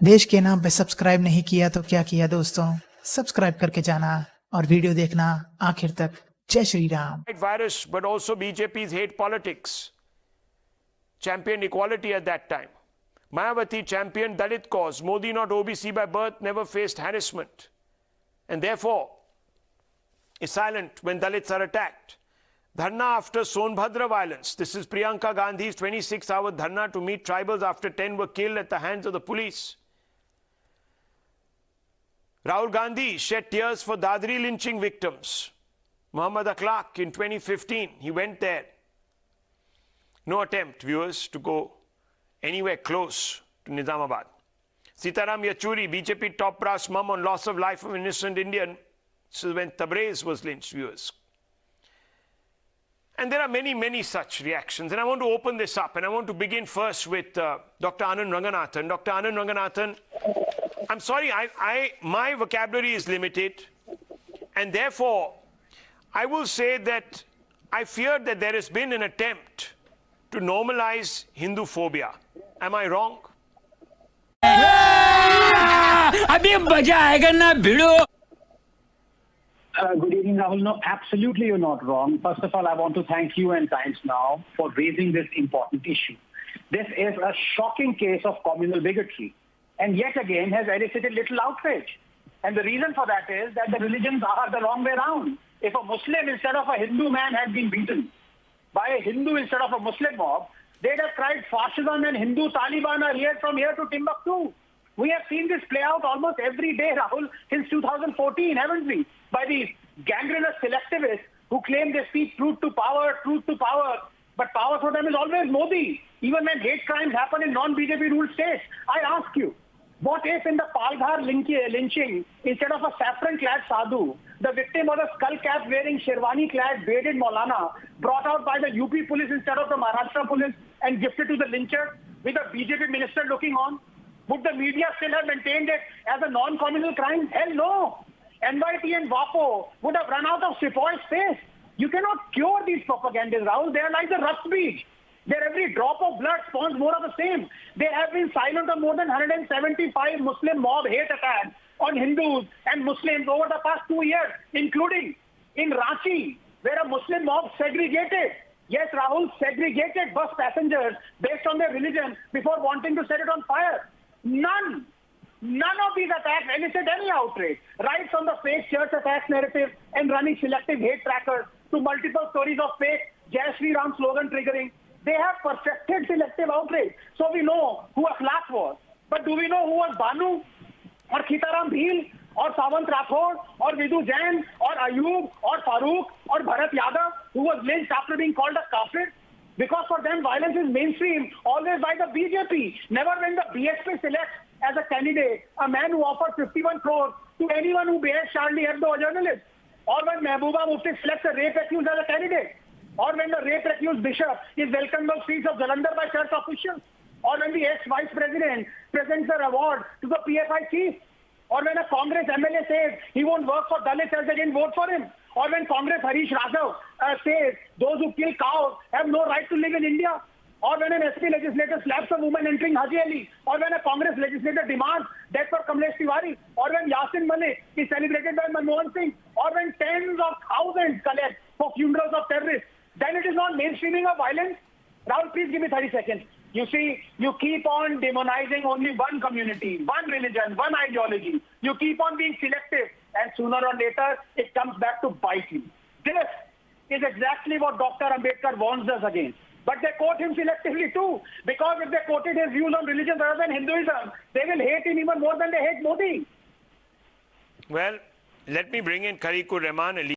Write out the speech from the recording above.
देश के नाम पे सब्सक्राइब नहीं किया तो क्या किया दोस्तों, सब्सक्राइब करके जाना और वीडियो देखना आखिर तक। जय Shri Ram. Virus, but also BJP's hate politics. Championed equality at that time. Mayawati championed Dalit cause. Modi, not OBC by birth, never faced harassment. And therefore, is silent when Dalits are attacked. Dharna after Sonbhadra violence. This is Priyanka Gandhi's 26-hour dharna to meet tribals after 10 were killed at the hands of the police. Rahul Gandhi shed tears for Dadri lynching victims. Muhammad Akhlaq in 2015, he went there. No attempt, viewers, to go anywhere close to Nizamabad. Sitaram Yechury, BJP top brass mum on loss of life of an innocent Indian. This is when Tabriz was lynched, viewers. And there are many, many such reactions. And I want to open this up. And I want to begin first with Dr. Anand Ranganathan. Dr. Anand Ranganathan, I'm sorry, my vocabulary is limited. And therefore, I will say that I fear that there has been an attempt to normalize Hinduphobia. Am I wrong? Good evening, Rahul. No, absolutely you're not wrong. First of all, I want to thank you and Times Now for raising this important issue. This is a shocking case of communal bigotry and yet again has elicited little outrage. And the reason for that is that the religions are the wrong way around. If a Muslim instead of a Hindu man had been beaten by a Hindu instead of a Muslim mob, they'd have cried fascism and Hindu Taliban are here from here to Timbuktu. We have seen this play out almost every day, Rahul, since 2014, haven't we? By these gangrenous selectivists who claim they speak truth to power, but power for them is always Modi, even when hate crimes happen in non-BJP ruled states. I ask you, what if in the Palghar lynching, instead of a saffron-clad sadhu, the victim was a skull-cap-wearing, sherwani-clad, bearded Maulana, brought out by the UP police instead of the Maharashtra police and gifted to the lyncher with a BJP minister looking on? Would the media still have maintained it as a non-communal crime? Hell no. NYT and WAPO would have run out of Sepoy's face. You cannot cure these propagandas, Rahul. They are like the rust beach. Their every drop of blood spawns more of the same. They have been silent on more than 175 Muslim mob hate attacks on Hindus and Muslims over the past 2 years, including in Ranchi, where a Muslim mob segregated. Yes, Rahul, segregated bus passengers based on their religion before wanting to set it on fire. None of these attacks elicit any outrage, right from the fake church attacks narrative and running selective hate trackers to multiple stories of fake Jai Shri Ram slogan triggering. They have perfected selective outrage. So we know who Akhlaq was. But do we know who was Banu or Khitaram Bhil or Sawant Rathod or Vidhu Jain or Ayub or Farooq or Bharat Yadav who was lynched after being called a kafir? Because for them, violence is mainstream, always by the BJP. Never when the BSP selects as a candidate a man who offered 51 crores to anyone who bears Charlie Hebdo, a journalist. Or when Mehbooba Mufti selects a rape accused as a candidate. Or when the rape accused bishop is welcomed on streets of Jalandhar by church officials. Or when the ex-vice president presents an award to the PFI chief. Or when a Congress MLA says he won't work for Dalits as they didn't vote for him. Or when Congress Harish Raghav says those who kill cows have no right to live in India. Or when an SP legislator slaps a woman entering Haji Ali. Or when a Congress legislator demands death for Kamlesh Tiwari. Or when Yasin Malik is celebrated by Manmohan Singh. Or when tens of thousands collect for funerals of terrorists. Then it is not mainstreaming of violence. Rahul, please give me 30 seconds. You see, you keep on demonizing only one community, one religion, one ideology. You keep on being selective. And sooner or later, it comes back to bite you. This is exactly what Dr. Ambedkar warns us against. But they quote him selectively too. Because if they quoted his views on religion rather than Hinduism, they will hate him even more than they hate Modi. Well, let me bring in Tariqur Rahman.